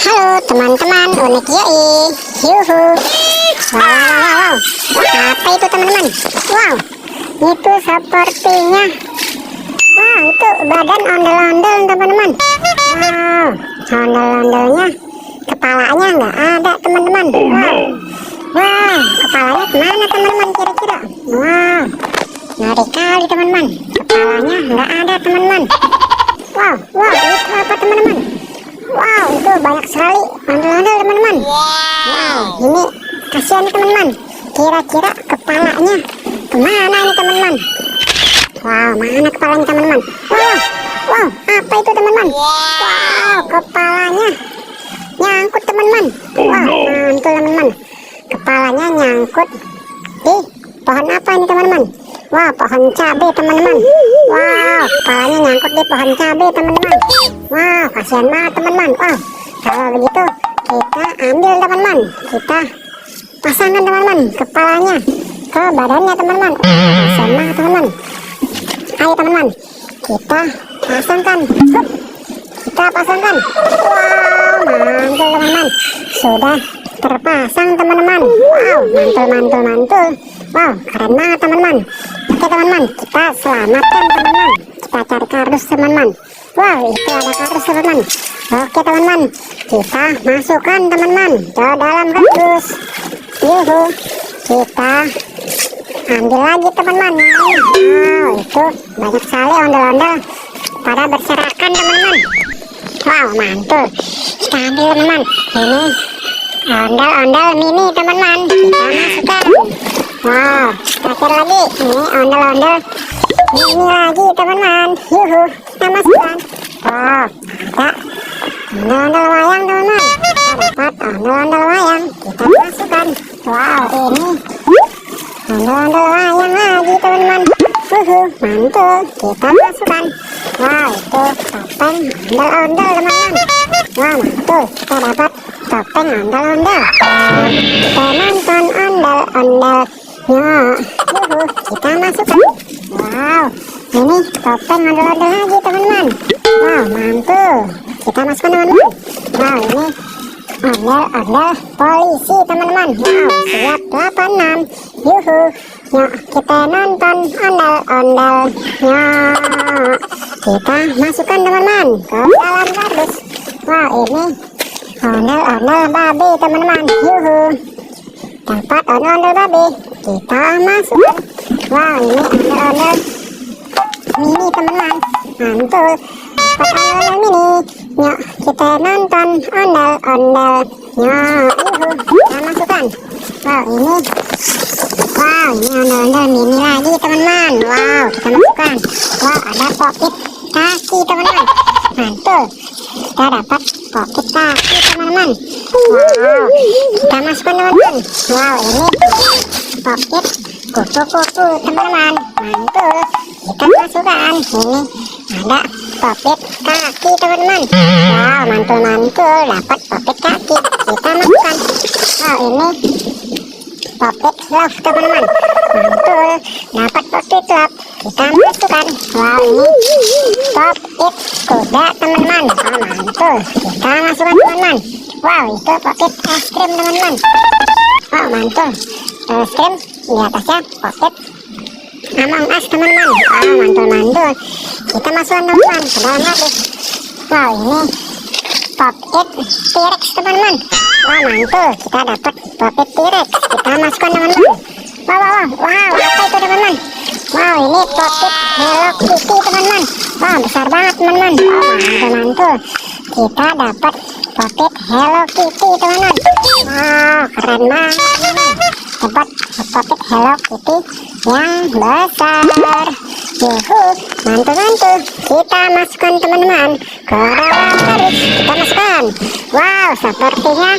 Halo teman-teman, unik yoi. Yuhu. Wow. Apa itu teman-teman? Wow, itu sepertinya itu badan ondel-ondel teman-teman. Wow, ondel-ondelnya kepalanya nggak ada teman-teman. Wow, kepalanya kemana teman-teman kira-kira? Wow, ngeri kali teman-teman, kepalanya nggak ada teman-teman. Wow, itu apa teman-teman? Wow, itu banyak sekali ondel-ondel teman-teman. Wow, ini kasihan nih teman-teman, kira-kira kepalanya kemana ini teman-teman? Wow, mana kepalanya teman-teman? Wow, apa itu teman-teman? Wow, kepalanya nyangkut teman-teman. Wow, mantul teman-teman, kepalanya nyangkut di pohon apa ini teman-teman? Wow, pohon cabai teman-teman. Wow, kepalanya nyangkut di pohon cabai teman-teman. Wow, kasihan banget teman-teman. Wow, kalau begitu kita ambil teman-teman, kita pasangkan teman-teman kepalanya ke badannya teman-teman. Kasihan banget teman-teman. Ayo teman-teman, kita pasangkan. Kita pasangkan. Wow, mantul teman-teman, sudah terpasang teman-teman. Wow, mantul. Wow, keren banget teman-teman. Oke teman-teman, kita selamatkan teman-teman. Kita cari kardus teman-teman. Wow, itu ada kardus teman-teman. Oke teman-teman, kita masukkan teman-teman ke dalam kardus. Yuhu, kita ambil lagi teman-teman. Wow, itu banyak sekali ondel-ondel pada berserakan teman-teman. Wow, mantul. Kita ambil teman-teman. Ini ondel-ondel mini teman-teman, kita masukkan. Wow, terakhir lagi ini ondel-ondel mini lagi teman-teman. Yuhu, kita masukkan. Wow, ada ondel-ondel wayang teman-teman. Kita dapat ondel-ondel wayang, kita masukkan. Wow, ini ondel-ondel wayang lagi teman-teman. Yuhu, mantul, kita masukkan. Wow, itu topeng ondel-ondel teman-teman. Wow, mantul, kita dapat topeng ondel-ondel. Kita nonton ondel-ondel. Yuhu, kita masukkan. Wow, ini topeng ondel-ondel lagi teman-teman. Wow, mantul, kita masukkan teman-teman. Wow, ini ondel-ondel polisi teman-teman. Wow, siap 86. Yuhu, yuk kita nonton ondel-ondelnya. Kita masukkan teman-teman ke dalam kardus. Wow, ini ondel-ondel babi teman-teman. Yuhu, dapat ondel-ondel babi, kita masukkan. Wow, ini ondel-ondel mini teman-teman. Mantul, dapat ondel-ondel mini. Yuk kita nonton ondel-ondelnya. Yuhu, kita masukkan. Wow, ini ondel-ondel mini lagi teman-teman. Wow, kita masukkan. Wow, ada pocket kaki teman-teman. Mantul, kita dapat pocket kaki teman-teman. Wow, kita masukkan teman-teman. Wow, ini pocket kupu-kupu teman-teman. Mantul, kita masukkan. Ini ada pocket kaki teman-teman. Wow, mantul, dapat pocket kaki, kita masukkan. Wow, ini pocket love teman-teman. Mantul, dapat pocket love, kita masukkan. Wow, ini pocket kuda teman-teman. Oh, mantul, kita masukkan teman-teman. Wow, itu pocket es krim teman-teman. Wow, mantul, es krim di atasnya pocket Among Us teman-teman. Wow, mantul, kita masukkan teman-teman ke dalam kardus. Wow, ini pocket T-Rex teman-teman. Wow, mantul, kita dapat pocket T-Rex, kita masukkan teman-teman. Wow, apa itu teman-teman? Wow, ini pocket Hello Kitty teman-teman. Wow, besar banget teman-teman. Wow, mantul, kita dapat pocket Hello Kitty teman-teman. Wow, keren banget teman-teman, dapat pocket Hello Kitty yang besar. Yuhu, mantul, kita masukkan teman-teman ke dalam kardus, kita masukkan. Wow, sepertinya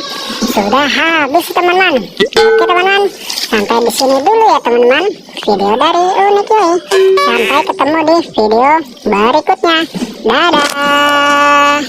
sudah habis teman-teman. Oke teman-teman, sampai di sini dulu ya teman-teman video dari Unik Yoi. Sampai ketemu di video berikutnya. Dadah.